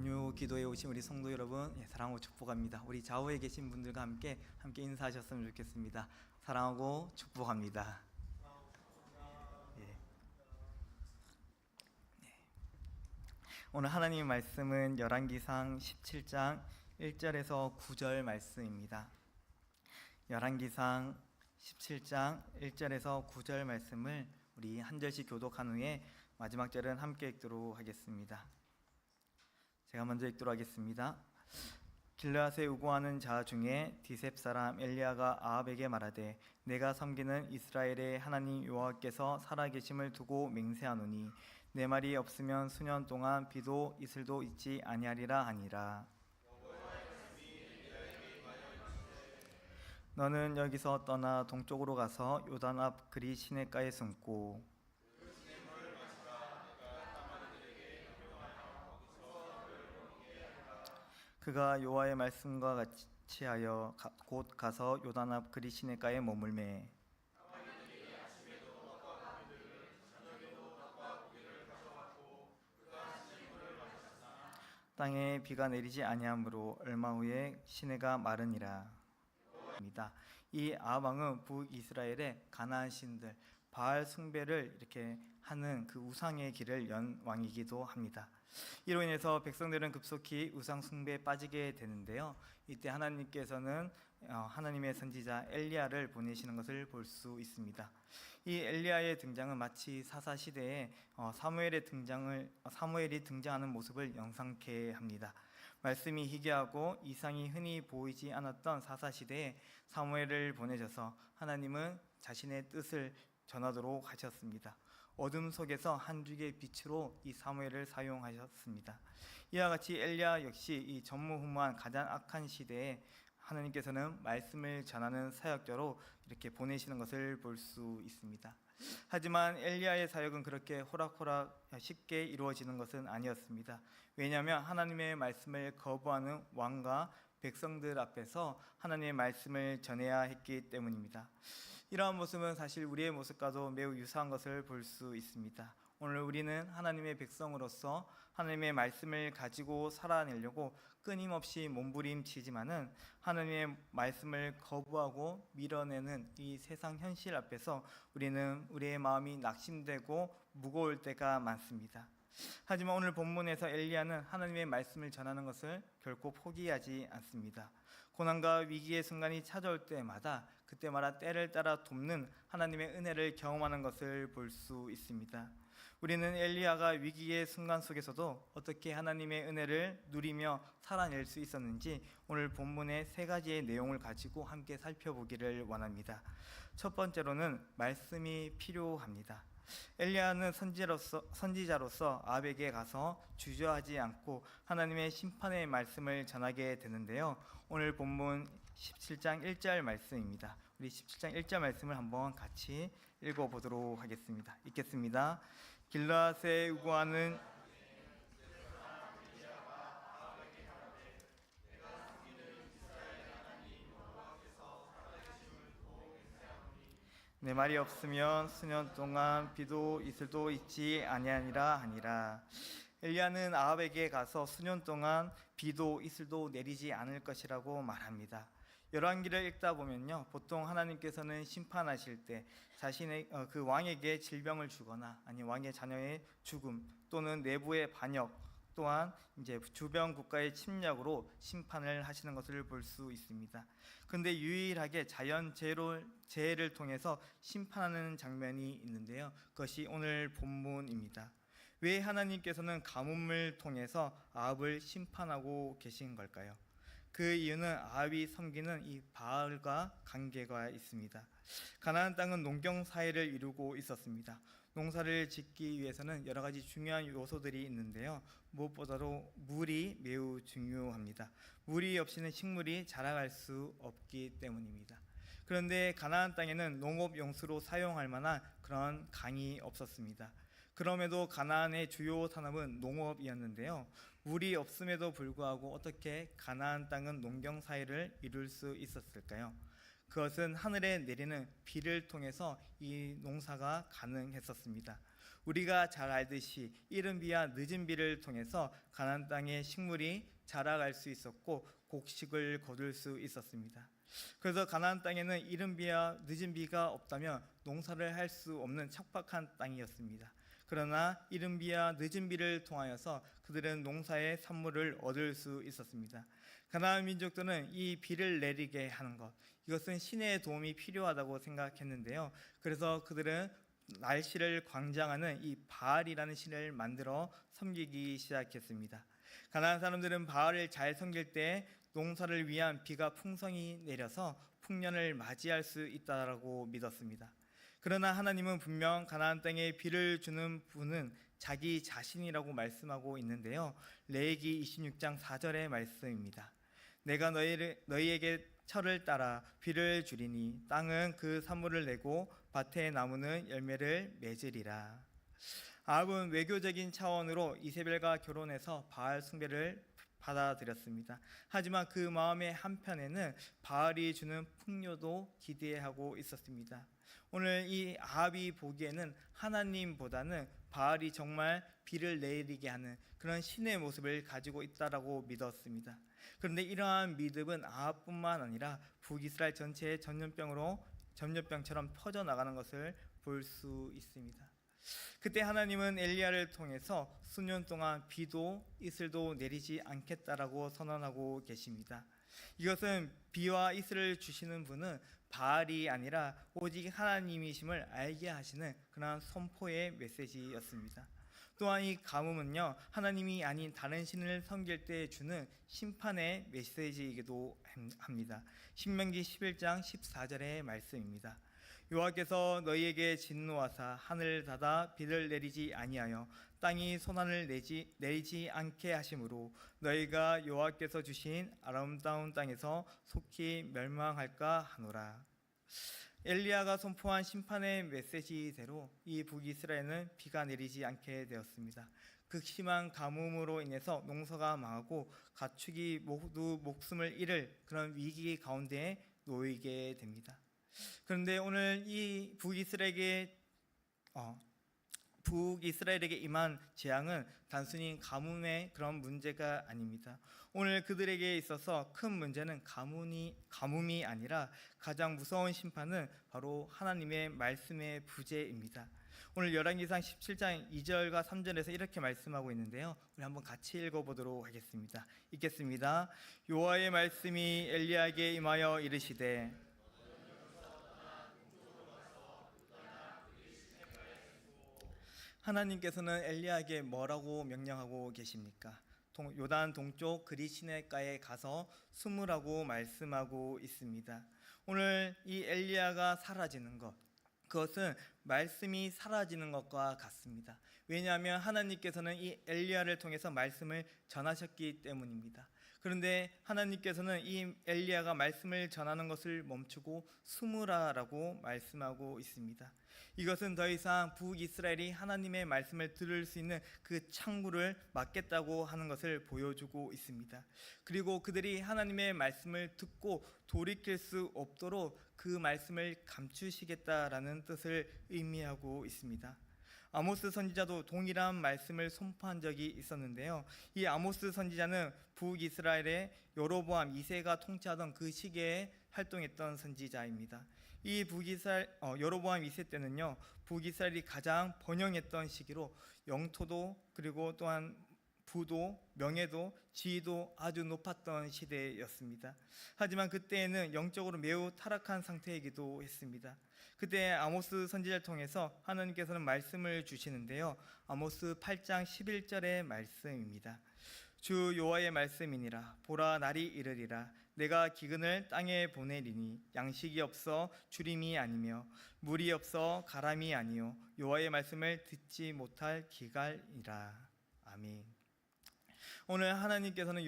온유 기도에 오신 우리 성도 여러분, 사랑하고 축복합니다. 우리 좌우에 계신 분들과 함께 인사하셨으면 좋겠습니다. 사랑하고 축복합니다. 예. 오늘 하나님의 말씀은 열왕기상 17장 1절에서 9절 말씀입니다. 열왕기상 17장 1절에서 9절 말씀을 우리 한 절씩 교독한 후에 마지막 절은 함께 읽도록 하겠습니다. 제가 먼저 읽도록 하겠습니다. 길르앗에 우고하는 자 중에 디셉 사람 엘리야가 아합에게 말하되 내가 섬기는 이스라엘의 하나님 여호와께서 살아계심을 두고 맹세하노니 내 말이 없으면 수년 동안 비도 이슬도 있지 아니하리라 하니라. 너는 여기서 떠나 동쪽으로 가서 요단 앞 그리 시냇가에 숨고 그가 여호와의 말씀과 같이 하여 곧 가서 요단 앞 그리 시냇가에 머물매 땅에 비가 내리지 아니하므로 얼마 후에 시내가 마르니라. 이 아합 왕은 북이스라엘의 가나안 신들 바알 숭배를 이렇게 하는 그 우상의 길을 연 왕이기도 합니다. 이로 인해서 백성들은 급속히 우상 숭배에 빠지게 되는데요. 이때 하나님께서는 하나님의 선지자 엘리야를 보내시는 것을 볼 수 있습니다. 이 엘리야의 등장은 마치 사사 시대에 사무엘이 등장하는 모습을 연상케 합니다. 말씀이 희귀하고 이상이 흔히 보이지 않았던 사사 시대에 사무엘을 보내셔서 하나님은 자신의 뜻을 전하도록 하셨습니다. 어둠 속에서 한 줄기의 빛으로 이 사무엘을 사용하셨습니다. 이와 같이 엘리야 역시 이 전무후무한 가장 악한 시대에 하나님께서는 말씀을 전하는 사역자로 이렇게 보내시는 것을 볼 수 있습니다. 하지만 엘리야의 사역은 그렇게 호락호락 쉽게 이루어지는 것은 아니었습니다. 왜냐하면 하나님의 말씀을 거부하는 왕과 백성들 앞에서 하나님의 말씀을 전해야 했기 때문입니다. 이러한 모습은 사실 우리의 모습과도 매우 유사한 것을 볼 수 있습니다. 오늘 우리는 하나님의 백성으로서 하나님의 말씀을 가지고 살아내려고 끊임없이 몸부림치지만은 하나님의 말씀을 거부하고 밀어내는 이 세상 현실 앞에서 우리의 마음이 낙심되고 무거울 때가 많습니다. 하지만 오늘 본문에서 엘리야는 하나님의 말씀을 전하는 것을 결코 포기하지 않습니다. 고난과 위기의 순간이 찾아올 때마다 그때마다 때를 따라 돕는 하나님의 은혜를 경험하는 것을 볼 수 있습니다. 우리는 엘리야가 위기의 순간 속에서도 어떻게 하나님의 은혜를 누리며 살아낼 수 있었는지 오늘 본문의 세 가지의 내용을 가지고 함께 살펴보기를 원합니다. 첫 번째로는 말씀이 필요합니다. 엘리야는 선지자로서 아합에게 가서 주저하지 않고 하나님의 심판의 말씀을 전하게 되는데요. 오늘 본문 17장 1절 말씀입니다. 우리 17장 1절 말씀을 한번 같이 읽어보도록 하겠습니다. 읽겠습니다. 길르앗에 우고하는 내 말이 없으면 수년 동안 비도 이슬도 있지 아니하니라 하니라. 엘리야는 아합에게 가서 수년 동안 비도 이슬도 내리지 않을 것이라고 말합니다. 열왕기를 읽다 보면요, 보통 하나님께서는 심판하실 때 자신의 그 왕에게 질병을 주거나 아니 왕의 자녀의 죽음 또는 내부의 반역 또한 이제 주변 국가의 침략으로 심판을 하시는 것을 볼 수 있습니다. 그런데 유일하게 자연 재해를 통해서 심판하는 장면이 있는데요. 그것이 오늘 본문입니다. 왜 하나님께서는 가뭄을 통해서 아합을 심판하고 계신 걸까요? 그 이유는 아합이 섬기는 이 바알과 관계가 있습니다. 가나안 땅은 농경 사회를 이루고 있었습니다. 농사를 짓기 위해서는 여러 가지 중요한 요소들이 있는데요. 무엇보다도 물이 매우 중요합니다. 물이 없이는 식물이 자라갈 수 없기 때문입니다. 그런데 가나안 땅에는 농업 용수로 사용할 만한 그런 강이 없었습니다. 그럼에도 가나안의 주요 산업은 농업이었는데요. 물이 없음에도 불구하고 어떻게 가나안 땅은 농경 사회를 이룰 수 있었을까요? 그것은 하늘에 내리는 비를 통해서 이 농사가 가능했었습니다. 우리가 잘 알듯이 이른 비와 늦은 비를 통해서 가나안 땅의 식물이 자라갈 수 있었고 곡식을 거둘 수 있었습니다. 그래서 가나안 땅에는 이른 비와 늦은 비가 없다면 농사를 할 수 없는 척박한 땅이었습니다. 그러나 이른 비와 늦은 비를 통하여서 그들은 농사의 산물을 얻을 수 있었습니다. 가나안 민족들은 이 비를 내리게 하는 것, 이것은 신의 도움이 필요하다고 생각했는데요. 그래서 그들은 날씨를 관장하는 이 바알이라는 신을 만들어 섬기기 시작했습니다. 가나안 사람들은 바알을 잘 섬길 때 농사를 위한 비가 풍성히 내려서 풍년을 맞이할 수 있다라고 믿었습니다. 그러나 하나님은 분명 가나안 땅에 비를 주는 분은 자기 자신이라고 말씀하고 있는데요. 레위기 26장 4절의 말씀입니다. 내가 너희에게 철을 따라 비를 주리니 땅은 그 산물을 내고 밭의 나무는 열매를 맺으리라. 아합은 외교적인 차원으로 이세벨과 결혼해서 바알 숭배를 받아들였습니다. 하지만 그 마음의 한편에는 바알이 주는 풍요도 기대하고 있었습니다. 오늘 이 아합이 보기에는 하나님보다는 바알이 정말 비를 내리게 하는 그런 신의 모습을 가지고 있다라고 믿었습니다. 그런데 이러한 믿음은 아합뿐만 아니라 북이스라엘 전체의 전염병처럼 퍼져나가는 것을 볼 수 있습니다. 그때 하나님은 엘리야를 통해서 수년 동안 비도 이슬도 내리지 않겠다라고 선언하고 계십니다. 이것은 비와 이슬을 주시는 분은 바알이 아니라 오직 하나님이심을 알게 하시는 그러한 선포의 메시지였습니다. 또한 이 가뭄은요, 하나님이 아닌 다른 신을 섬길 때 주는 심판의 메시지이기도 합니다. 신명기 11장 14절의 말씀입니다. 여호와께서 너희에게 진노하사 하늘을 닫아 비를 내리지 아니하여 땅이 소난을 내리지 않게 하심으로 너희가 여호와께서 주신 아름다운 땅에서 속히 멸망할까 하노라. 엘리야가 선포한 심판의 메시지대로 이 북이스라엘은 비가 내리지 않게 되었습니다. 극심한 가뭄으로 인해서 농사가 망하고 가축이 모두 목숨을 잃을 그런 위기 가운데에 놓이게 됩니다. 그런데 오늘 이 북이스라엘에게 임한 재앙은 단순히 가뭄의 그런 문제가 아닙니다. 오늘 그들에게 있어서 큰 문제는 가뭄이 아니라 가장 무서운 심판은 바로 하나님의 말씀의 부재입니다. 오늘 열왕기상 17장 2절과 3절에서 이렇게 말씀하고 있는데요. 우리 한번 같이 읽어보도록 하겠습니다. 읽겠습니다. 여호와의 말씀이 엘리야에게 임하여 이르시되 하나님께서는 엘리야에게 뭐라고 명령하고 계십니까? 요단 동쪽 그리 시내가에 가서 숨으라고 말씀하고 있습니다. 오늘 이 엘리야가 사라지는 것, 그것은 말씀이 사라지는 것과 같습니다. 왜냐하면 하나님께서는 이 엘리야를 통해서 말씀을 전하셨기 때문입니다. 그런데 하나님께서는 이 엘리야가 말씀을 전하는 것을 멈추고 숨으라라고 말씀하고 있습니다. 이것은 더 이상 북이스라엘이 하나님의 말씀을 들을 수 있는 그 창구를 막겠다고 하는 것을 보여주고 있습니다. 그리고 그들이 하나님의 말씀을 듣고 돌이킬 수 없도록 그 말씀을 감추시겠다라는 뜻을 의미하고 있습니다. 아모스 선지자도 동일한 말씀을 선포한 적이 있었는데요. 이 아모스 선지자는 북이스라엘의 여로보암 2세가 통치하던 그 시기에 활동했던 선지자입니다. 이 여로보암 2세 때는요, 북이스라엘이 가장 번영했던 시기로 영토도 그리고 또한 부도 명예도 지위도 아주 높았던 시대였습니다. 하지만 그때에는 영적으로 매우 타락한 상태이기도 했습니다. 그때 아모스 선지자를 통해서 하나님께서는 말씀을 주시는데요. 아모스 8장 11절의 말씀입니다. 주 여호와의 말씀이니라. 보라, 날이 이르리라. 내가 기근을 땅에 보내리니 양식이 없어 주림이 아니며 물이 없어 가람이 아니요 여호와의 말씀을 듣지 못할 기갈이라. 아멘. 오늘 하나님께서는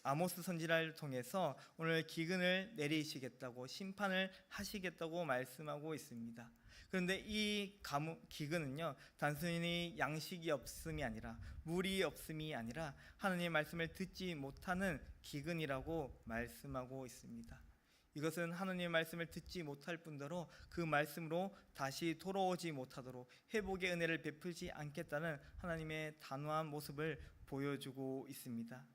아모스 선지자를 통해서 오늘 기근을 내리시겠다고, 심판을 하시겠다고 말씀하고 있습니다. 그런데 이 기근은요, 단순히 양식이 없음이 아니라, 물이 없음이 아니라 하나님의 말씀을 듣지 못하는 기근이라고 말씀하고 있습니다. 이것은 하나님의 말씀을 듣지 못할 뿐더러 그 말씀으로 다시 돌아오지 못하도록 회복의 은혜를 베풀지 않겠다는 하나님의 단호한 모습을 보여주고 있습니다.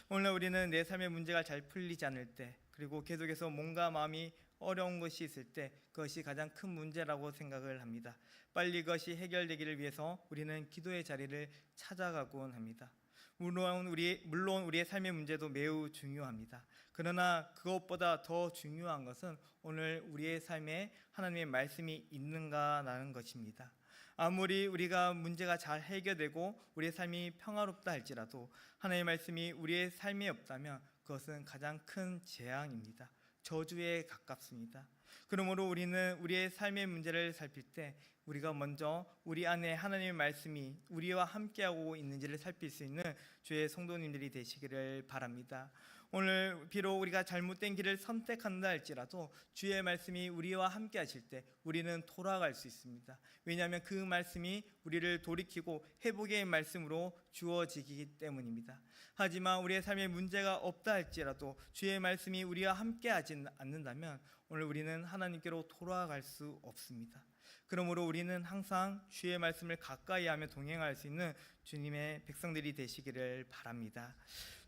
오늘 우리는 내 삶의 문제가 잘 풀리지 않을 때, 그리고 계속해서 몸과 마음이 어려운 것이 있을 때 그것이 가장 큰 문제라고 생각을 합니다. 빨리 그것이 해결되기를 위해서 우리는 기도의 자리를 찾아가곤 합니다. 물론 우리의 삶의 문제도 매우 중요합니다. 그러나 그것보다 더 중요한 것은 오늘 우리의 삶에 하나님의 말씀이 있는가라는 것입니다. 아무리 우리가 문제가 잘 해결되고 우리의 삶이 평화롭다 할지라도 하나님의 말씀이 우리의 삶에 없다면 그것은 가장 큰 재앙입니다. 저주에 가깝습니다. 그러므로 우리는 우리의 삶의 문제를 살필 때 우리가 먼저 우리 안에 하나님의 말씀이 우리와 함께하고 있는지를 살필 수 있는 주의 성도님들이 되시기를 바랍니다. 오늘 비록 우리가 잘못된 길을 선택한다 할지라도 주의 말씀이 우리와 함께 하실 때 우리는 돌아갈 수 있습니다. 왜냐하면 그 말씀이 우리를 돌이키고 회복의 말씀으로 주어지기 때문입니다. 하지만 우리의 삶에 문제가 없다 할지라도 주의 말씀이 우리와 함께 하지 않는다면 오늘 우리는 하나님께로 돌아갈 수 없습니다. 그러므로 우리는 항상 주의 말씀을 가까이 하며 동행할 수 있는 주님의 백성들이 되시기를 바랍니다.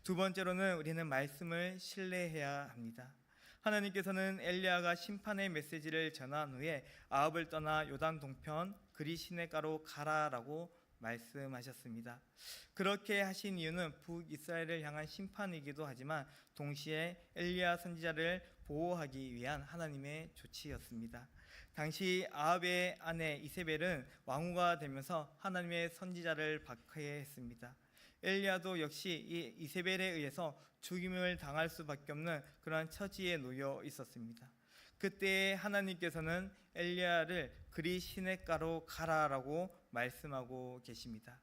두 번째로는 우리는 말씀을 신뢰해야 합니다. 하나님께서는 엘리야가 심판의 메시지를 전한 후에 아합을 떠나 요단 동편 그리 시내가로 가라라고 말씀하셨습니다. 그렇게 하신 이유는 북이스라엘을 향한 심판이기도 하지만 동시에 엘리야 선지자를 보호하기 위한 하나님의 조치였습니다. 당시 아합의 아내 이세벨은 왕후가 되면서 하나님의 선지자를 박해했습니다. 엘리야도 역시 이 이세벨에 의해서 죽임을 당할 수밖에 없는 그러한 처지에 놓여 있었습니다. 그때 하나님께서는 엘리야를 그리 시냇가로 가라라고 말씀하고 계십니다.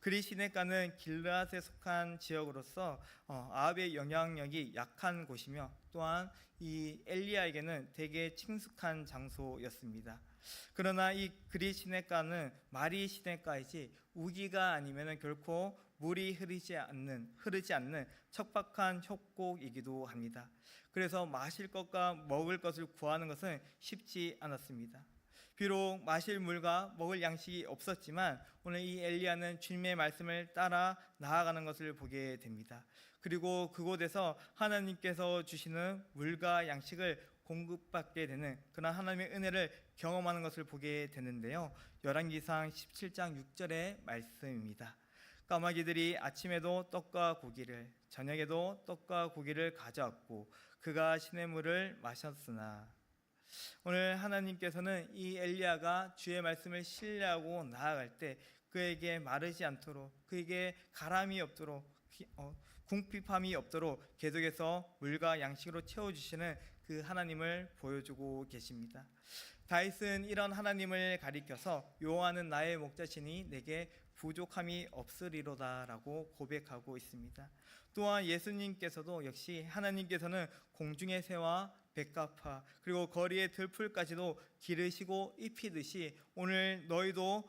그리 시냇가는 길르앗에 속한 지역으로서 아합의 영향력이 약한 곳이며 또한 이 엘리야에게는 되게 친숙한 장소였습니다. 그러나 이 그리 시냇가는 말이 시냇가이지 우기가 아니면 결코 물이 흐르지 않는 척박한 협곡이기도 합니다. 그래서 마실 것과 먹을 것을 구하는 것은 쉽지 않았습니다. 비록 마실 물과 먹을 양식이 없었지만 오늘 이 엘리야는 주님의 말씀을 따라 나아가는 것을 보게 됩니다. 그리고 그곳에서 하나님께서 주시는 물과 양식을 공급받게 되는 그런 하나님의 은혜를 경험하는 것을 보게 되는데요. 열왕기상 17장 6절의 말씀입니다. 까마귀들이 아침에도 떡과 고기를 저녁에도 떡과 고기를 가져왔고 그가 시냇물을 마셨으나 오늘 하나님께서는 이 엘리야가 주의 말씀을 신뢰하고 나아갈 때 그에게 마르지 않도록 그에게 가람이 없도록 궁핍함이 없도록 계속해서 물과 양식으로 채워주시는 그 하나님을 보여주고 계십니다. 다윗은 이런 하나님을 가리켜서 여호와는 나의 목자시니 내게 부족함이 없으리로다라고 고백하고 있습니다. 또한 예수님께서도 역시 하나님께서는 공중의 새와 백합화 그리고 거리의 들풀까지도 기르시고 입히듯이 오늘 너희도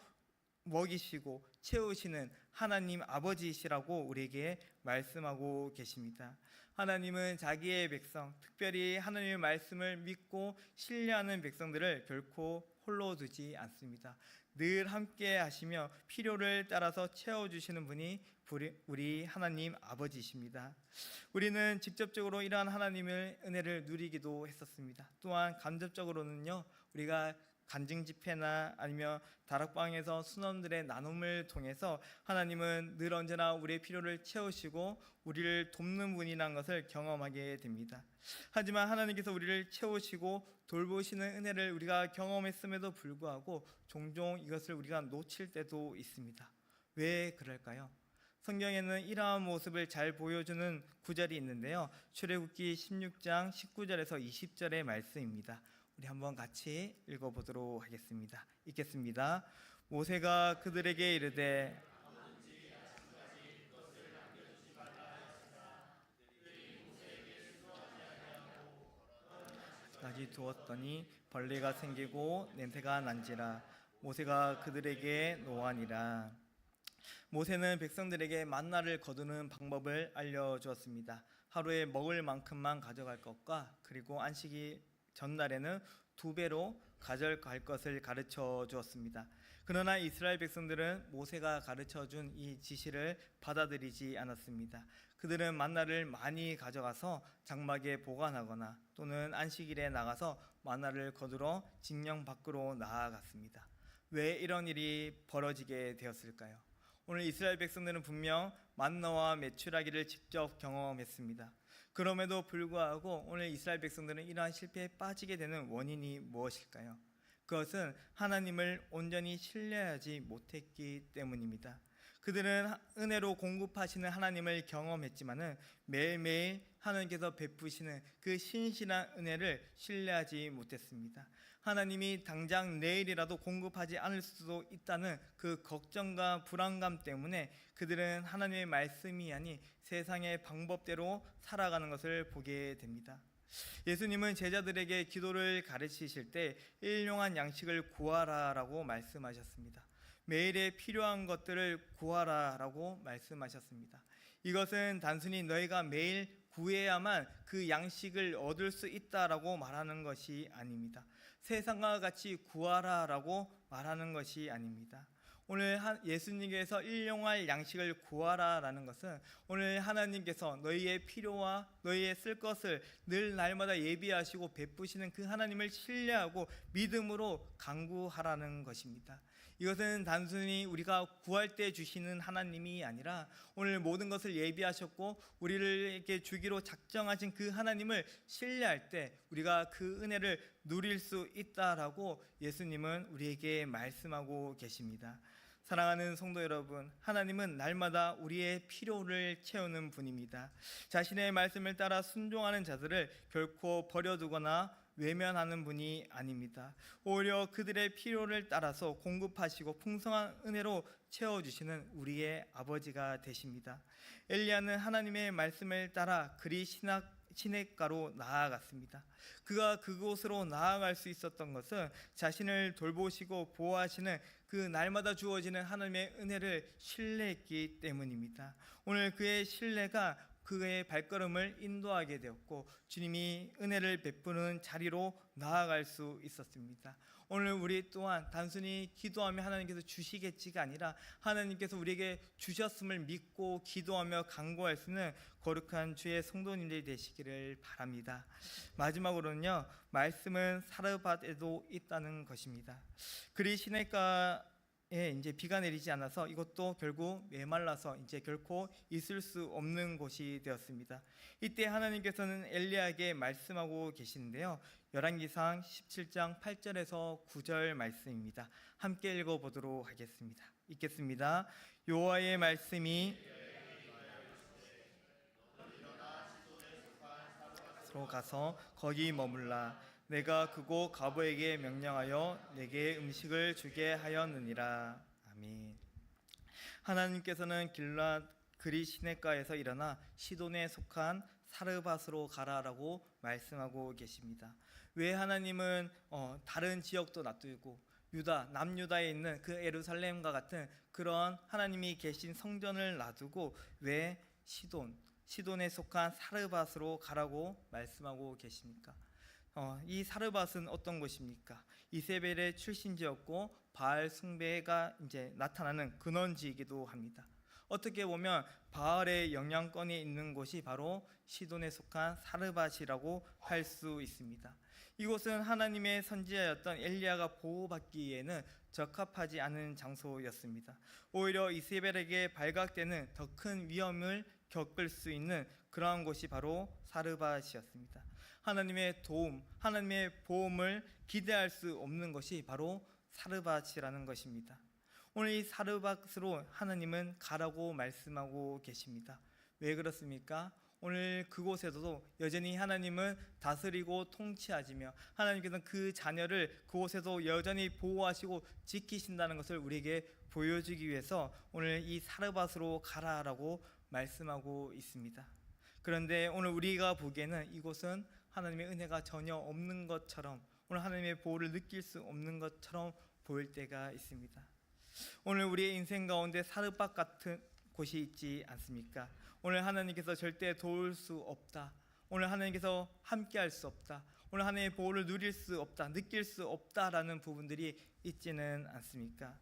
먹이시고 채우시는 하나님 아버지이시라고 우리에게 말씀하고 계십니다. 하나님은 자기의 백성, 특별히 하나님의 말씀을 믿고 신뢰하는 백성들을 결코 홀로 두지 않습니다. 늘 함께 하시며 필요를 따라서 채워주시는 분이 우리 하나님 아버지이십니다. 우리는 직접적으로 이러한 하나님의 은혜를 누리기도 했었습니다. 또한 간접적으로는요, 우리가 간증 집회나 아니면 다락방에서 순원들의 나눔을 통해서 하나님은 늘 언제나 우리의 필요를 채우시고 우리를 돕는 분이라는 것을 경험하게 됩니다. 하지만 하나님께서 우리를 채우시고 돌보시는 은혜를 우리가 경험했음에도 불구하고 종종 이것을 우리가 놓칠 때도 있습니다. 왜 그럴까요? 성경에는 이러한 모습을 잘 보여주는 구절이 있는데요. 출애굽기 16장 19절에서 20절의 말씀입니다. 우리 한번 같이 읽어보도록 하겠습니다. 읽겠습니다. 모세가 그들에게 이르되 까지 두었더니 벌레가 생기고 냄새가 난지라 모세가 그들에게 노하니라. 모세는 백성들에게 만나를 거두는 방법을 알려주었습니다. 하루에 먹을 만큼만 가져갈 것과 그리고 안식일 전날에는 2배로 가져갈 것을 가르쳐 주었습니다. 그러나 이스라엘 백성들은 모세가 가르쳐 준 이 지시를 받아들이지 않았습니다. 그들은 만나를 많이 가져가서 장막에 보관하거나 또는 안식일에 나가서 만나를 거두러 진영 밖으로 나아갔습니다. 왜 이런 일이 벌어지게 되었을까요? 오늘 이스라엘 백성들은 분명 만나와 메추라기를 직접 경험했습니다. 그럼에도 불구하고 오늘 이스라엘 백성들은 이러한 실패에 빠지게 되는 원인이 무엇일까요? 그것은 하나님을 온전히 신뢰하지 못했기 때문입니다. 그들은 은혜로 공급하시는 하나님을 경험했지만은 매일매일 하나님께서 베푸시는 그 신실한 은혜를 신뢰하지 못했습니다. 하나님이 당장 내일이라도 공급하지 않을 수도 있다는 그 걱정과 불안감 때문에 그들은 하나님의 말씀이 아닌 세상의 방법대로 살아가는 것을 보게 됩니다. 예수님은 제자들에게 기도를 가르치실 때 일용한 양식을 구하라라고 말씀하셨습니다. 매일에 필요한 것들을 구하라라고 말씀하셨습니다. 이것은 단순히 너희가 매일 구해야만 그 양식을 얻을 수 있다라고 말하는 것이 아닙니다. 세상과 같이 구하라라고 말하는 것이 아닙니다. 오늘 예수님께서 일용할 양식을 구하라라는 것은 오늘 하나님께서 너희의 필요와 너희의 쓸 것을 늘 날마다 예비하시고 베푸시는 그 하나님을 신뢰하고 믿음으로 간구하라는 것입니다. 이것은 단순히 우리가 구할 때 주시는 하나님이 아니라 오늘 모든 것을 예비하셨고 우리에게 주기로 작정하신 그 하나님을 신뢰할 때 우리가 그 은혜를 누릴 수 있다라고 예수님은 우리에게 말씀하고 계십니다. 사랑하는 성도 여러분, 하나님은 날마다 우리의 필요를 채우는 분입니다. 자신의 말씀을 따라 순종하는 자들을 결코 버려두거나 외면하는 분이 아닙니다. 오히려 그들의 필요를 따라서 공급하시고 풍성한 은혜로 채워주시는 우리의 아버지가 되십니다. 엘리야는 하나님의 말씀을 따라 그리 시냇가로 나아갔습니다. 그가 그곳으로 나아갈 수 있었던 것은 자신을 돌보시고 보호하시는 그 날마다 주어지는 하나님의 은혜를 신뢰했기 때문입니다. 오늘 그의 신뢰가 그의 발걸음을 인도하게 되었고 주님이 은혜를 베푸는 자리로 나아갈 수 있었습니다. 오늘 우리 또한 단순히 기도하며 하나님께서 주시겠지가 아니라 하나님께서 우리에게 주셨음을 믿고 기도하며 간구할 수 있는 거룩한 주의 성도님들이 되시기를 바랍니다. 마지막으로는요, 말씀은 사르밧에도 있다는 것입니다. 그리 시냇가 이제 비가 내리지 않아서 이것도 결국 메말라서 이제 결코 있을 수 없는 곳이 되었습니다. 이때 하나님께서는 엘리야에게 말씀하고 계시는데요. 열왕기상 17장 8절에서 9절 말씀입니다. 함께 읽어보도록 하겠습니다. 읽겠습니다. 여호와의 말씀이 로 가서 거기 머물라. 내가 그곳 과부에게 명령하여 내게 음식을 주게 하였느니라. 아멘. 하나님께서는 길앗 그리 시냇가에서 일어나 시돈에 속한 사르밧으로 가라라고 말씀하고 계십니다. 왜 하나님은 다른 지역도 놔두고 유다, 남유다에 있는 그 예루살렘과 같은 그런 하나님이 계신 성전을 놔두고 왜 시돈에 속한 사르밧으로 가라고 말씀하고 계십니까? 이 사르밧은 어떤 곳입니까? 이세벨의 출신지였고 바알 숭배가 이제 나타나는 근원지이기도 합니다. 어떻게 보면 바알의 영향권이 있는 곳이 바로 시돈에 속한 사르밧이라고 할 수 있습니다. 이곳은 하나님의 선지자였던 엘리야가 보호받기에는 적합하지 않은 장소였습니다. 오히려 이세벨에게 발각되는 더 큰 위험을 겪을 수 있는 그러한 곳이 바로 사르밧이었습니다. 하나님의 도움, 하나님의 보험을 기대할 수 없는 것이 바로 사르밧이라는 것입니다. 오늘 이 사르밧으로 하나님은 가라고 말씀하고 계십니다. 왜 그렇습니까? 오늘 그곳에서도 여전히 하나님은 다스리고 통치하시며 하나님께서는 그 자녀를 그곳에서 여전히 보호하시고 지키신다는 것을 우리에게 보여주기 위해서 오늘 이 사르밧으로 가라라고 말씀하고 있습니다. 그런데 오늘 우리가 보기에는 이곳은 하나님의 은혜가 전혀 없는 것처럼, 오늘 하나님의 보호를 느낄 수 없는 것처럼 보일 때가 있습니다. 오늘 우리의 인생 가운데 사르밧 같은 곳이 있지 않습니까? 오늘 하나님께서 절대 도울 수 없다, 오늘 하나님께서 함께할 수 없다, 오늘 하나님의 보호를 누릴 수 없다, 느낄 수 없다라는 부분들이 있지는 않습니까?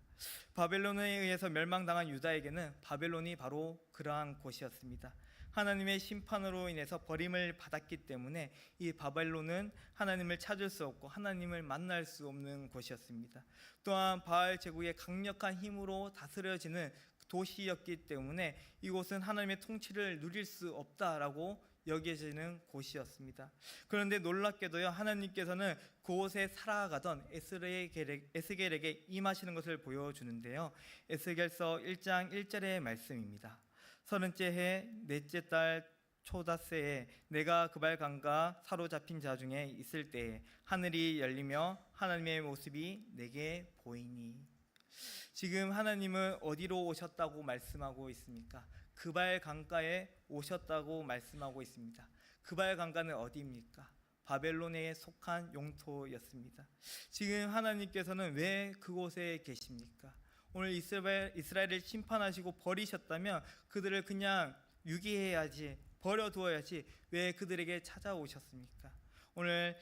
바벨론에 의해서 멸망당한 유다에게는 바벨론이 바로 그러한 곳이었습니다. 하나님의 심판으로 인해서 버림을 받았기 때문에 이 바벨론은 하나님을 찾을 수 없고 하나님을 만날 수 없는 곳이었습니다. 또한 바알 제국의 강력한 힘으로 다스려지는 도시였기 때문에 이곳은 하나님의 통치를 누릴 수 없다라고 여겨지는 곳이었습니다. 그런데 놀랍게도요, 하나님께서는 그곳에 살아가던 에스겔에게 임하시는 것을 보여주는데요. 에스겔서 1장 1절의 말씀입니다. 30째 해 넷째 달 초닷새에 내가 그발강가 사로잡힌 자 중에 있을 때에 하늘이 열리며 하나님의 모습이 내게 보이니. 지금 하나님은 어디로 오셨다고 말씀하고 있습니까? 그발강가에 오셨다고 말씀하고 있습니다. 그발강가는 어디입니까? 바벨론에 속한 영토였습니다. 지금 하나님께서는 왜 그곳에 계십니까? 오늘 이스라엘을 심판하시고 버리셨다면 그들을 그냥 유기해야지, 버려두어야지 왜 그들에게 찾아오셨습니까? 오늘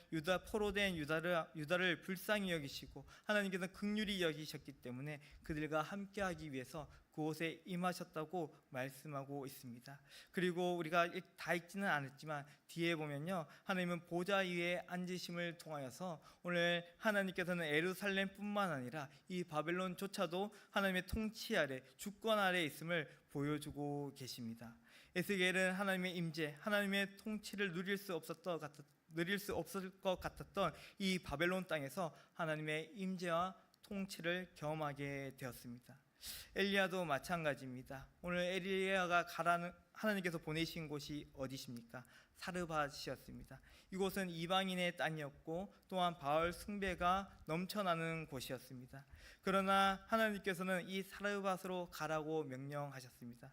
포로된 유다를 불쌍히 여기시고 하나님께서 긍휼히 여기셨기 때문에 그들과 함께하기 위해서 그곳에 임하셨다고 말씀하고 있습니다. 그리고 우리가 다 읽지는 않았지만 뒤에 보면요, 하나님은 보좌 위에 앉으심을 통하여서 오늘 하나님께서는 예루살렘뿐만 아니라 이 바벨론조차도 하나님의 통치 아래, 주권 아래 있음을 보여주고 계십니다. 에스겔은 하나님의 임재, 하나님의 통치를 누릴 수 없을 것 같았던 이 바벨론 땅에서 하나님의 임재와 통치를 경험하게 되었습니다. 엘리야도 마찬가지입니다. 오늘 엘리야가 하나님께서 보내신 곳이 어디십니까? 사르밧이었습니다. 이곳은 이방인의 땅이었고 또한 바알 숭배가 넘쳐나는 곳이었습니다. 그러나 하나님께서는 이 사르밧으로 가라고 명령하셨습니다.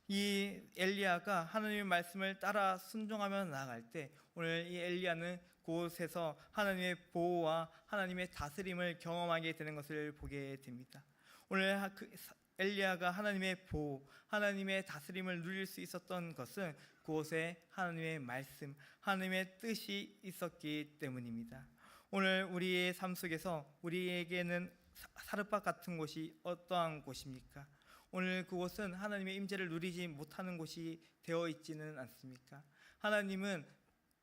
이 엘리야가 하나님의 말씀을 따라 순종하며 나아갈 때 오늘 이 엘리야는 그곳에서 하나님의 보호와 하나님의 다스림을 경험하게 되는 것을 보게 됩니다. 오늘 엘리야가 하나님의 보호, 하나님의 다스림을 누릴 수 있었던 것은 그곳에 하나님의 말씀, 하나님의 뜻이 있었기 때문입니다. 오늘 우리의 삶 속에서 우리에게는 사르밧 같은 곳이 어떠한 곳입니까? 오늘 그곳은 하나님의 임재를 누리지 못하는 곳이 되어 있지는 않습니까? 하나님은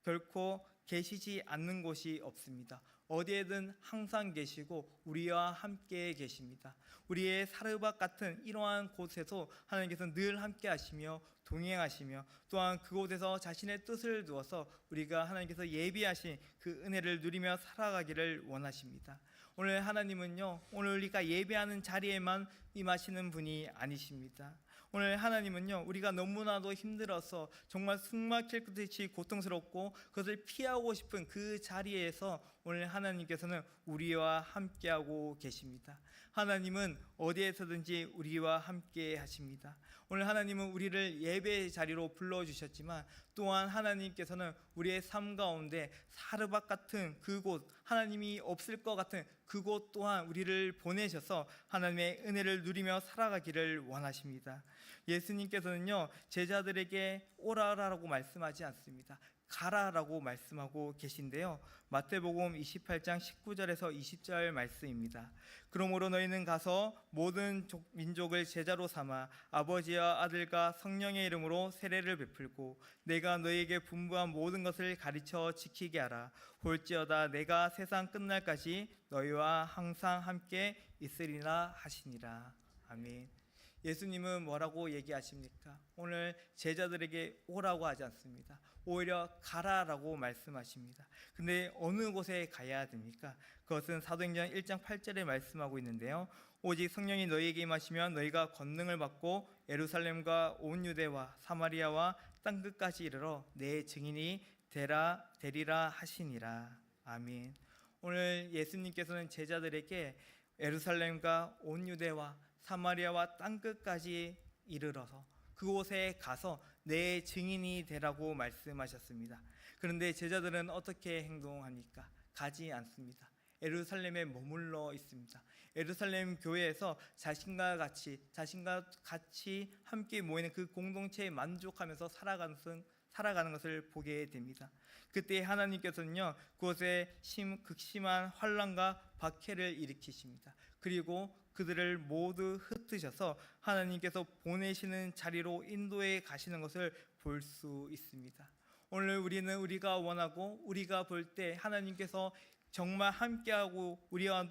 결코 계시지 않는 곳이 없습니다. 어디에든 항상 계시고 우리와 함께 계십니다. 우리의 사르밧 같은 이러한 곳에서 하나님께서 늘 함께 하시며 동행하시며 또한 그곳에서 자신의 뜻을 두어서 우리가 하나님께서 예비하신 그 은혜를 누리며 살아가기를 원하십니다. 오늘 하나님은요, 오늘 우리가 예배하는 자리에만 임하시는 분이 아니십니다. 오늘 하나님은요, 우리가 너무나도 힘들어서 정말 숨막힐 듯이 고통스럽고 그것을 피하고 싶은 그 자리에서 오늘 하나님께서는 우리와 함께하고 계십니다. 하나님은 어디에서든지 우리와 함께 하십니다. 오늘 하나님은 우리를 예배의 자리로 불러주셨지만 또한 하나님께서는 우리의 삶 가운데 사르밧 같은 그곳, 하나님이 없을 것 같은 그곳 또한 우리를 보내셔서 하나님의 은혜를 누리며 살아가기를 원하십니다. 예수님께서는요, 제자들에게 오라라고 말씀하지 않습니다. 가라라고 말씀하고 계신데요, 마태복음 28장 19절에서 20절 말씀입니다. 그러므로 너희는 가서 모든 민족을 제자로 삼아 아버지와 아들과 성령의 이름으로 세례를 베풀고 내가 너희에게 분부한 모든 것을 가르쳐 지키게 하라. 볼지어다 내가 세상 끝날까지 너희와 항상 함께 있으리라 하시니라. 아멘. 예수님은 뭐라고 얘기하십니까? 오늘 제자들에게 오라고 하지 않습니다. 오히려 가라라고 말씀하십니다. 근데 어느 곳에 가야 됩니까? 그것은 사도행전 1장 8절에 말씀하고 있는데요, 오직 성령이 너희에게 임하시면 너희가 권능을 받고 예루살렘과 온 유대와 사마리아와 땅끝까지 이르러 내 증인이 되리라 하시니라. 아멘. 오늘 예수님께서는 제자들에게 예루살렘과 온 유대와 사마리아와 땅끝까지 이르러서 그곳에 가서 내 증인이 되라고 말씀하셨습니다. 그런데 제자들은 어떻게 행동합니까? 가지 않습니다. 예루살렘에 머물러 있습니다. 예루살렘 교회에서 자신과 같이 함께 모이는 그 공동체에 만족하면서 살아가는 것을 보게 됩니다. 그때 하나님께서는요, 그곳에 극심한 환난과 박해를 일으키십니다. 그리고 그들을 모두 흩으셔서 하나님께서 보내시는 자리로 인도해 가시는 것을 볼 수 있습니다. 오늘 우리가 원하고 우리가 볼 때 하나님께서 정말 함께하고 우리와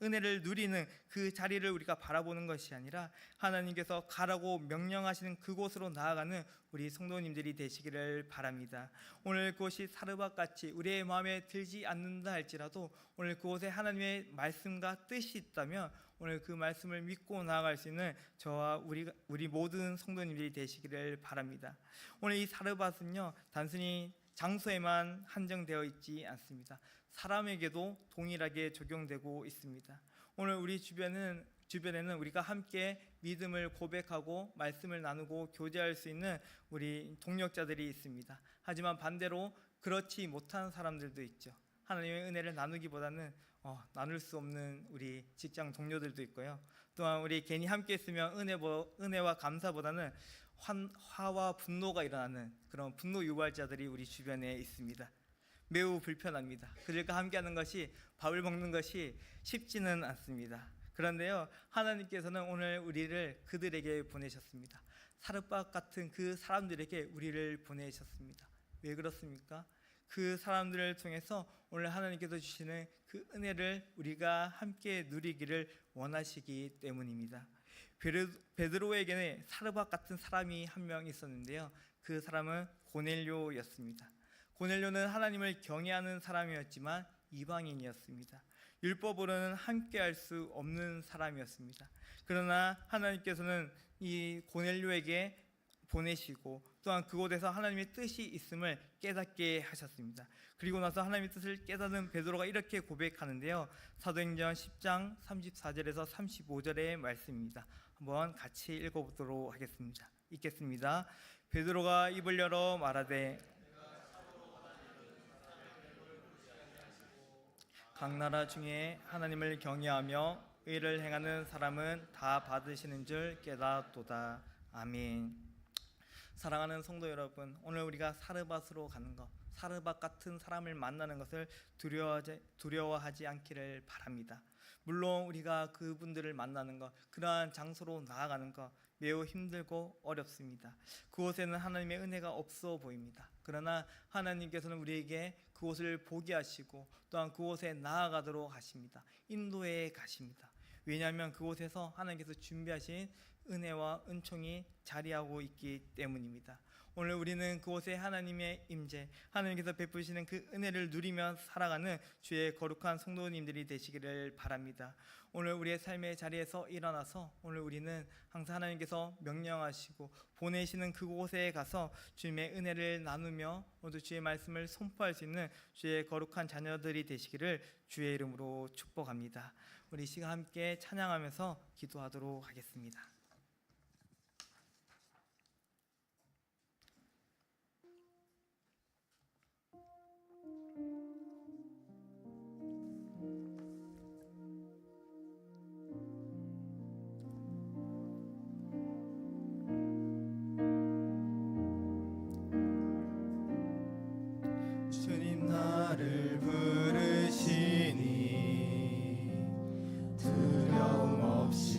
은혜를 누리는 그 자리를 우리가 바라보는 것이 아니라 하나님께서 가라고 명령하시는 그곳으로 나아가는 우리 성도님들이 되시기를 바랍니다. 오늘 그것이 사르밧같이 우리의 마음에 들지 않는다 할지라도 오늘 그곳에 하나님의 말씀과 뜻이 있다면 오늘 그 말씀을 믿고 나아갈 수 있는 저와 우리 모든 성도님들이 되시기를 바랍니다. 오늘 이 사르밧은요, 단순히 장소에만 한정되어 있지 않습니다. 사람에게도 동일하게 적용되고 있습니다. 오늘 우리 주변에는 우리가 함께 믿음을 고백하고 말씀을 나누고 교제할 수 있는 우리 동역자들이 있습니다. 하지만 반대로 그렇지 못한 사람들도 있죠. 하나님의 은혜를 나누기보다는 나눌 수 없는 우리 직장 동료들도 있고요. 또한 우리 괜히 함께 있으면 은혜와 감사보다는 화와 분노가 일어나는 그런 분노 유발자들이 우리 주변에 있습니다. 매우 불편합니다. 그들과 함께하는 것이, 밥을 먹는 것이 쉽지는 않습니다. 그런데요, 하나님께서는 오늘 우리를 그들에게 보내셨습니다. 사르밧 같은 그 사람들에게 우리를 보내셨습니다. 왜 그렇습니까? 그 사람들을 통해서 오늘 하나님께서 주시는 그 은혜를 우리가 함께 누리기를 원하시기 때문입니다. 베드로에게는 사르밧 같은 사람이 한 명 있었는데요, 그 사람은 고넬료였습니다. 고넬료는 하나님을 경외하는 사람이었지만 이방인이었습니다. 율법으로는 함께할 수 없는 사람이었습니다. 그러나 하나님께서는 이 고넬료에게 보내시고 또한 그곳에서 하나님의 뜻이 있음을 깨닫게 하셨습니다. 그리고 나서 하나님의 뜻을 깨닫는 베드로가 이렇게 고백하는데요, 사도행전 10장 34절에서 35절의 말씀입니다. 한번 같이 읽어보도록 하겠습니다. 읽겠습니다. 베드로가 입을 열어 말하되 각 나라 중에 하나님을 경외하며 의를 행하는 사람은 다 받으시는 줄 깨닫도다. 아멘. 사랑하는 성도 여러분, 오늘 우리가 사르밧으로 가는 것, 사르밧 같은 사람을 만나는 것을 두려워하지 않기를 바랍니다. 물론 우리가 그분들을 만나는 것, 그러한 장소로 나아가는 것 매우 힘들고 어렵습니다. 그곳에는 하나님의 은혜가 없어 보입니다. 그러나 하나님께서는 우리에게 그곳을 보게 하시고 또한 그곳에 나아가도록 하십니다. 인도해 가십니다. 왜냐하면 그곳에서 하나님께서 준비하신 은혜와 은총이 자리하고 있기 때문입니다. 오늘 우리는 그곳에 하나님의 임재, 하나님께서 베푸시는 그 은혜를 누리며 살아가는 주의 거룩한 성도님들이 되시기를 바랍니다. 오늘 우리의 삶의 자리에서 일어나서 오늘 우리는 항상 하나님께서 명령하시고 보내시는 그곳에 가서 주님의 은혜를 나누며 모두 주의 말씀을 선포할 수 있는 주의 거룩한 자녀들이 되시기를 주의 이름으로 축복합니다. 우리 시간 함께 찬양하면서 기도하도록 하겠습니다. 주님 나를 부르시니 두려움 없이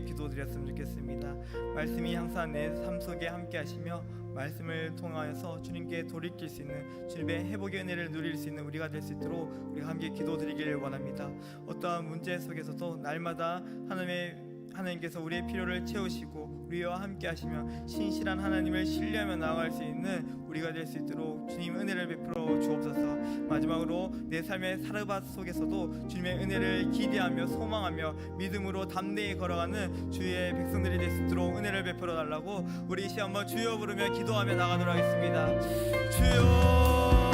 기도드렸으면 좋겠습니다. 말씀이 항상 내 삶 속에 함께 하시며 말씀을 통하여서 주님께 돌이킬 수 있는 주님의 회복의 은혜를 누릴 수 있는 우리가 될 수 있도록 우리가 함께 기도드리기를 원합니다. 어떠한 문제 속에서도 날마다 하나님께서 우리의 필요를 채우시고 우리와 함께 하시며 신실한 하나님을 신뢰하며 나아갈 수 있는 우리가 될 수 있도록 주님 은혜를 베풀어 주옵소서. 마지막으로 내 삶의 사르밧 속에서도 주님의 은혜를 기대하며 소망하며 믿음으로 담대히 걸어가는 주의 백성들이 될 수 있도록 은혜를 베풀어 달라고 우리 이 시간 한번 주여 부르며 기도하며 나가도록 하겠습니다. 주여,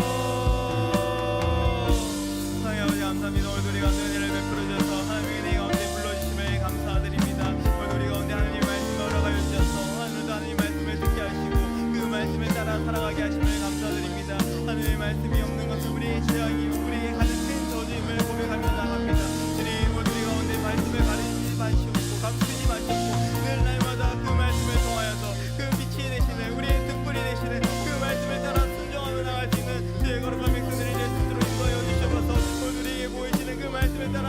사랑의 아버지 감사합니다. 오늘 우리가 은혜를 베풀어 주셔서 하나님의 은혜 가운데 불러주심을 감사드립니다. 오늘 우리 가운데 하나님의 말씀을 허락하여 주셔서 하늘도 하나님 말씀을 듣게 하시고 그 말씀을 따라 살아가게 하심을 감사드립니다. 하나님의 말씀이 없는 것은 우리의 죄악이요 우리의 가장 큰 저주임을 고백하며 나갑니다. 주님, 오늘 우리 가운데 말씀을 가리지 마시옵고 감추지 마시옵고 늘 날마다 그 말씀을 통하여서 그 빛이 되시는 우리의 등불이 되시는 그 말씀을 따라 순종하며 나갈 수 있는 주의 거룩한 백성들이 될 수 있도록 인도하여 주시옵소서. 오늘 우리에게 보이시는 그 말씀을 따라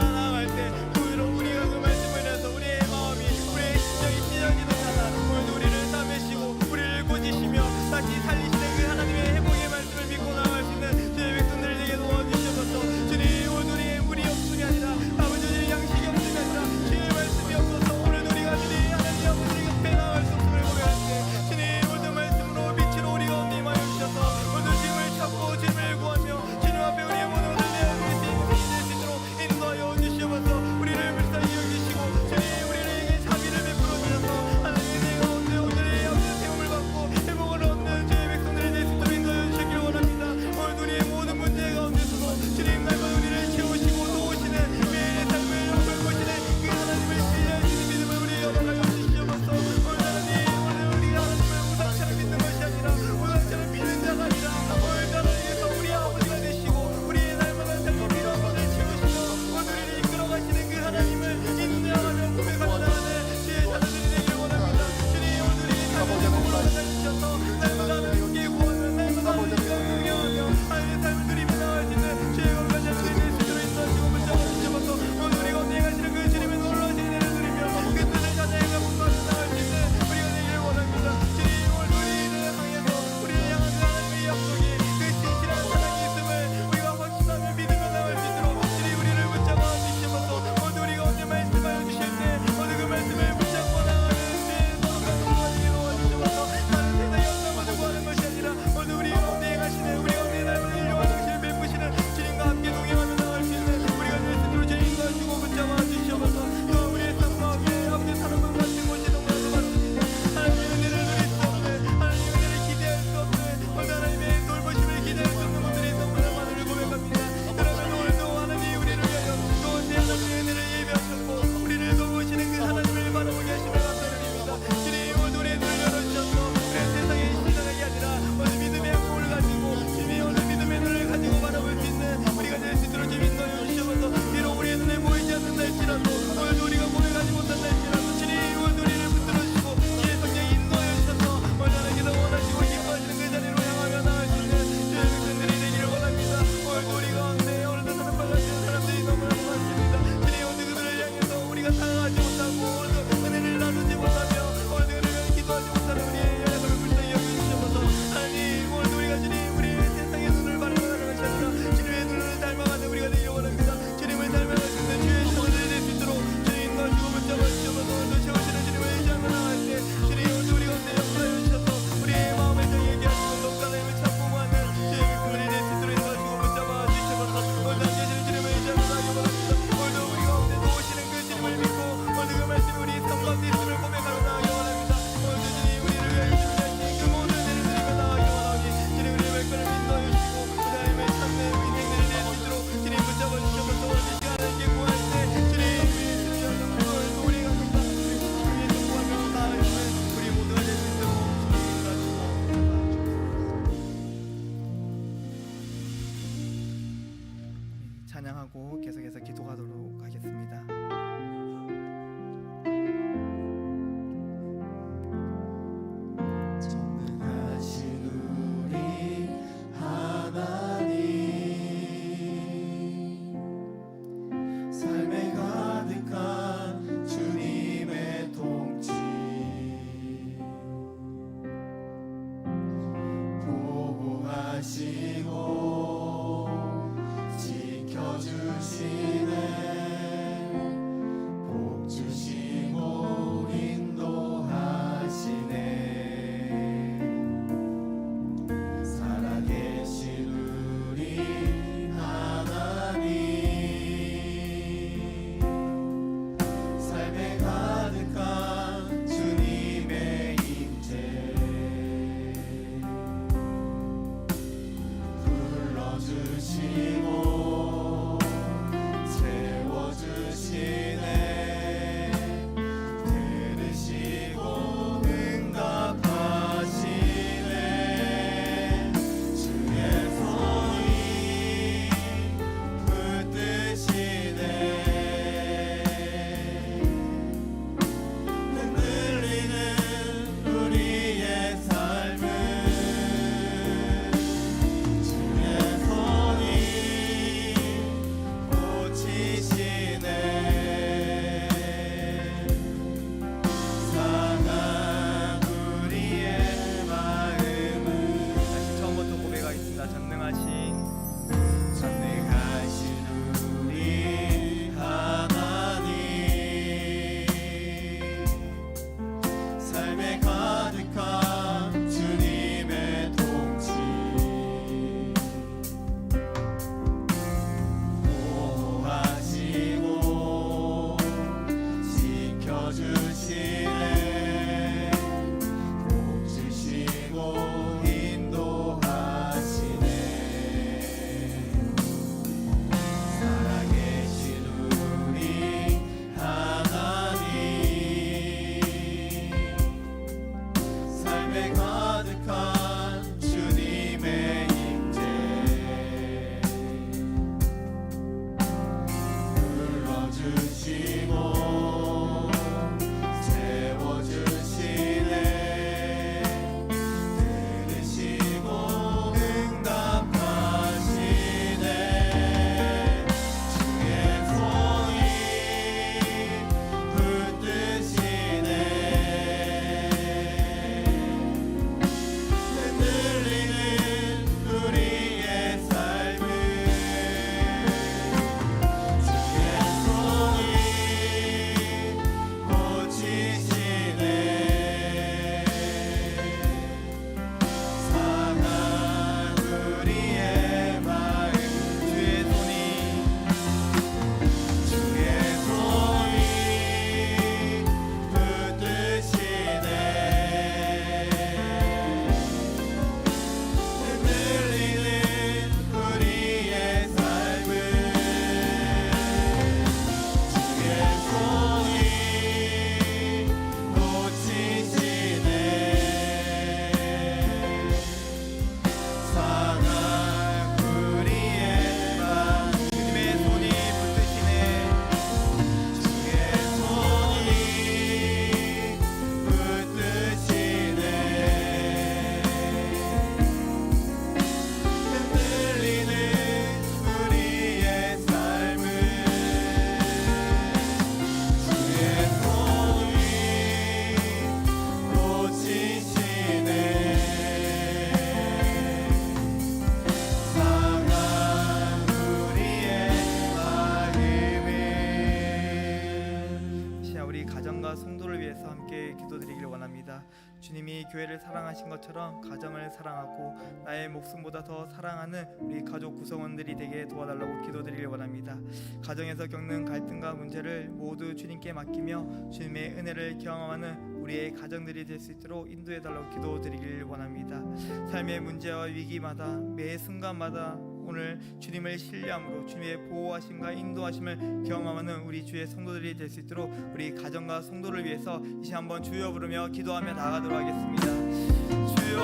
가정과 성도를 위해서 함께 기도드리길 원합니다. 주님이 교회를 사랑하신 것처럼 가정을 사랑하고 나의 목숨보다 더 사랑하는 우리 가족 구성원들이 되게 도와달라고 기도드리길 원합니다. 가정에서 겪는 갈등과 문제를 모두 주님께 맡기며 주님의 은혜를 경험하는 우리의 가정들이 될 수 있도록 인도해달라고 기도드리길 원합니다. 삶의 문제와 위기마다 매 순간마다 오늘 주님을 신뢰함으로 주님의 보호하심과 인도하심을 경험하는 우리 주의 성도들이 될 수 있도록 우리 가정과 성도를 위해서 이제 한번 주여 부르며 기도하며 나아가도록 하겠습니다. 주여,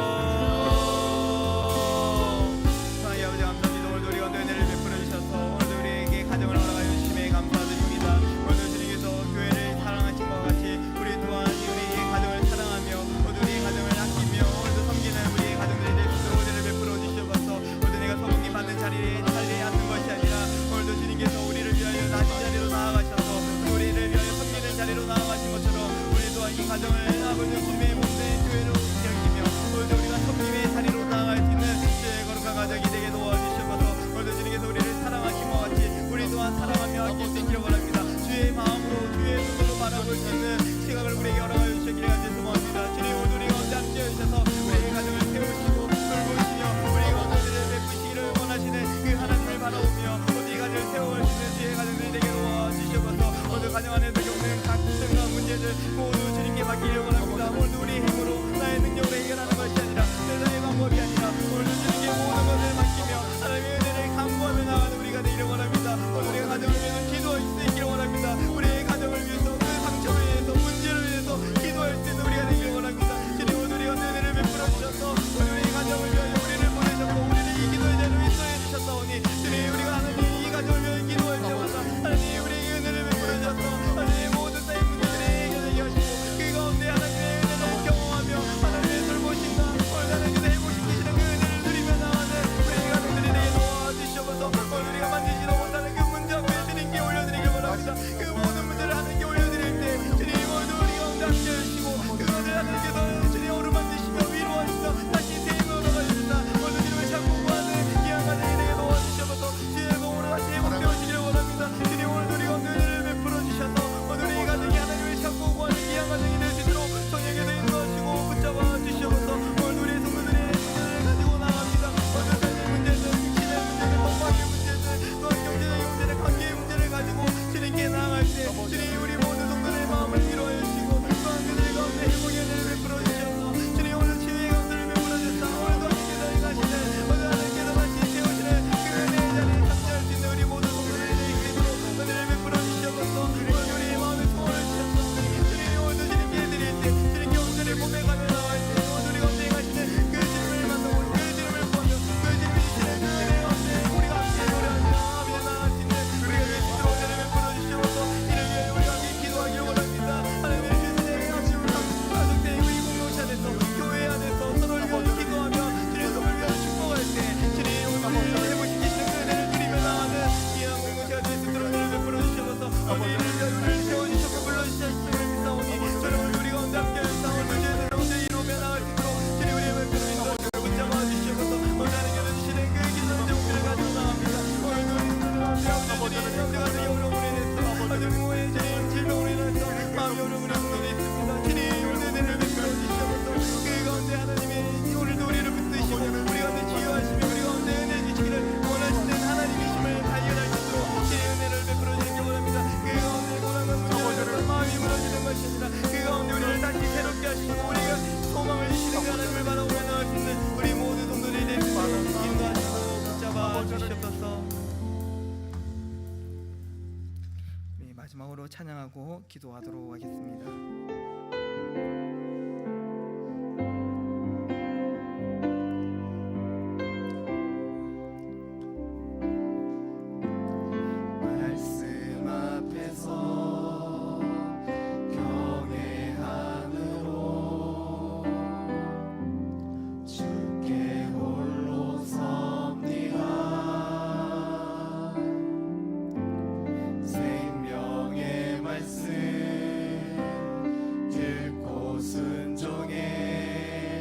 사랑의 아버지 감사합니다. 오늘도 우리 가운데 은혜를 베풀어 주셔서 오늘도 우리에게 가정을 허락하여 주심에 감사드립니다. 오늘도 주님께서 교회를 사랑하신 것 같이 우리 또한 우리의 가정을 사랑하며 모두 우리의 가정을 아끼며 오늘도 섬기는 우리의 가정들이 될 수 있도록 은혜를 베풀어 주셔서 오늘도 내가 소망이 받는 자리에 앉는 것이 아니라 오늘도 주님께서 우리를 위하여 낮은 자리로 나아가셔서 우리를 위하여 섬기는 자리로 나아가신 것처럼 우리 또한 이 가정을 아버지 주님의 몸된 교회로 여기며 오늘도 우리가 섬김의 자리로 나아갈 수 있는 주의 거룩한 가정이 되게 도와주셔서 오늘도 주님께서 우리를 사랑하신 것 같이 우리 또한 사랑하며 아낄 수 있기를 원합니다. 주의 마음으로 주의 눈으로 바라볼 수 있는 시각을 우리에게 허락하여 주시기를 간절히 소망합니다. 주님 오늘 우리가 언제 함께 해주셔서 우리의 가정을 세우시고 돌보시며 우리의 가정들을 베푸시기를 원하시는 그 하나님을 바라보며 우리 가정을 세워갈 수 있는 주의 가정들이 되게 도와주셔서 오늘 가정 안에서 겪는 갈등과 문제들 모두 주님께 맡기기를 원합니다. 오늘도 우리 힘으로 나의 능력으로 해결하는 것이 아니라 세상의 방법이 아니라 오늘도 주님께 모든 것을 맡기며 하나님의 은혜를 간구하며 나가는 우리가 되기를 원합니다. 오늘 우리가 가정을 위해서 기도할 수 있기를 원합니다. 우리의 가정을 위해서 그 상처를 위해서 문제를 위해서 기도할 수 있는 우리가 되기를 원합니다. 주님 오늘 우리가 은혜를 베풀어 주셔서 오늘 우리 가정을 위하여 우리를 보내셨고 우리를 이 기도의 자리로 인도해 주셨사오니 주님 우리가 하나님 이 가정을 위하여 기도할 때마다 하나님 우리에게 은혜를 베풀어 주셔서 하나님 모든 쌓인 문제들을 해결하게 하시고 그 가운데 하나님의 은혜를 경험하며 하나님의 돌보심과 오늘 하나님께서 해보시키시는 그 은혜를 누리며 나가는 우리 가정들이 되게 도와주셔서 오늘 우리가 만지지도 못하는 그 문제 앞에 주님께 올려드리길 원합니다. 그 모든 문제를 하나님께 올려드릴 때 주님 오늘도 우리 가운데 함께 해주시고 그것을 하나님께서 주님 어루만지시며 위로하시며 다시 새 힘을 얻어가십니다. 오늘 주님을 찾고 구하는 귀한 가정이 되게 도와주셔서 주의 몸으로 다시 회복되어지기를 원합니다. 주님 오늘도 우리 가운데 은혜를 베풀어 주셔서 오늘 이 가정이 하나님을 찾고 구하는 귀한 가정이 될 수 있도록 성령께서 인도하시고 붙잡아 주셔서 오늘 우리의 성도들의 문제를 가지고 나갑니다. 오늘 삶의 문제들, 육신의 문제들, 건강의 문제들, 또한 경제적인 문제들, 관계의 문제를 가지고 주님께 나아갈 때 주님 우리 모든 성도들의 마음을 위로하여 주시고 또한 그들 가운데 회복의 은혜를 베풀어 주셔서 주님 오늘 치유의 감사를 베풀어 주셔서 오늘도 함께 나가시는 오늘 하나님께서 다시 세우시는 그 은혜의 자리에 참여할 수 있는 우리 모든 성도들의 있도록 은혜를 베풀어 주셔서 오늘 우리의 마음에 소원을 주셔서 주님 오늘도 주님께 드릴 때 주님께 온전히 고백하며 나갈 때 오늘 우리 가운데 가시는 그 주님을 만나고 그 주님을 보며 그 주님이 주시는 그 은혜 가운데 우리가 함께 노래하며 하며 나갈 수 있는 우리가 될 수 있도록 은혜를 베풀어 주셔서 이를 위하여 우리가 함께 기도하기를 원합니다. 하나님의 주님의 가족대 우리 공동체 안에서 교회 안에서 서로를 위하여 기도하며 주님 서로를 위하여 축복할 때 주님 오늘 우리를 회복시키시는 그 은혜를 누리며 나가는 귀한 공동체가 될 수 있도록 은혜를 베풀어 주셔서 오늘 이를 위하여 우리를 세워주셨고 불러주셨음을 믿사오니 저는 오늘 우리 가운데 함께 싸울 문제들을 온전히 이루며 나갈 수 있도록 주님 우리의 베풀어 인도하시고 붙잡아 주셔서 오늘 하나님께서 주시는 그 기도의 제목들을 가지고 나갑니다. 오늘도 우리는 형제 가정이 어려움을 인해서 아주모의 주님 질병으로 인해서 마음이 어려움을 있습니다. 주님 오늘 은혜를 베풀어 주셔서 그 가운데 하나님의 오늘도 우리를 붙드시고 우리 가운데 치유하시며 우리 가운데 은혜 주시기를 원하시는 하나님이심을 발견할 수 있도록 주의 은혜를 베풀어 주시기 원합니다. 그 가운데 고난과 문제를 마음이 무너지는 것이 아니라 그 가운데 우리를 다시 새롭게 하시고 우리가 소망을 주시는 그 하나님을 바라보며 나갈 수 있는 우리 모든 성도들이 될 수 있도록 인도하시고 붙잡아 주시옵소서. 마지막으로 찬양하고 기도하도록 하겠습니다. 말씀 앞에서 경외함으로 주께 홀로 섭니다. 생명의 말씀 듣고 순종해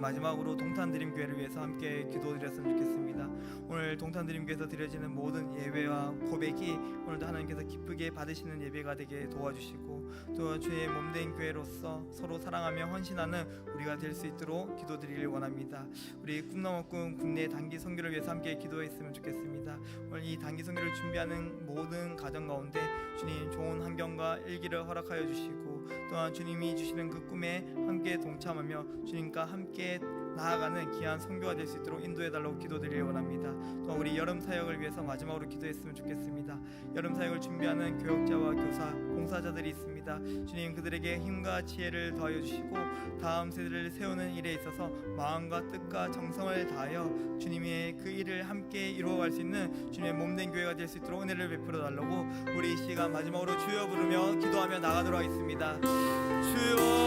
마지막으로 동탄드림교회를 위해서 함께 기도드렸으면 좋겠습니다. 오늘 동탄드림교회에서 드려지는 모든 예배와 고백이 오늘도 하나님께서 기쁘게 받으시는 예배가 되게 도와주시고 또 주의 몸된 교회로서 서로 사랑하며 헌신하는 우리가 될 수 있도록 기도드리길 원합니다. 우리 꿈나무꾼 국내 단기 선교를 위해서 함께 기도했으면 좋겠습니다. 오늘 이 단기 선교를 준비하는 모든 가정 가운데 주님 좋은 환경과 일기를 허락하여 주시고 또한 주님이 주시는 그 꿈에 함께 동참하며 주님과 함께 나아가는 귀한 선교가 될 수 있도록 인도해달라고 기도드리길 원합니다. 또 우리 여름 사역을 위해서 마지막으로 기도했으면 좋겠습니다. 여름 사역을 준비하는 교역자와 교사, 봉사자들이 있습니다. 주님 그들에게 힘과 지혜를 더하여 주시고 다음 세대를 세우는 일에 있어서 마음과 뜻과 정성을 다하여 주님의 그 일을 함께 이루어갈 수 있는 주님의 몸된 교회가 될 수 있도록 은혜를 베풀어 달라고 우리 이 시간 마지막으로 주여 부르며 기도하며 나가도록 하겠습니다. 주여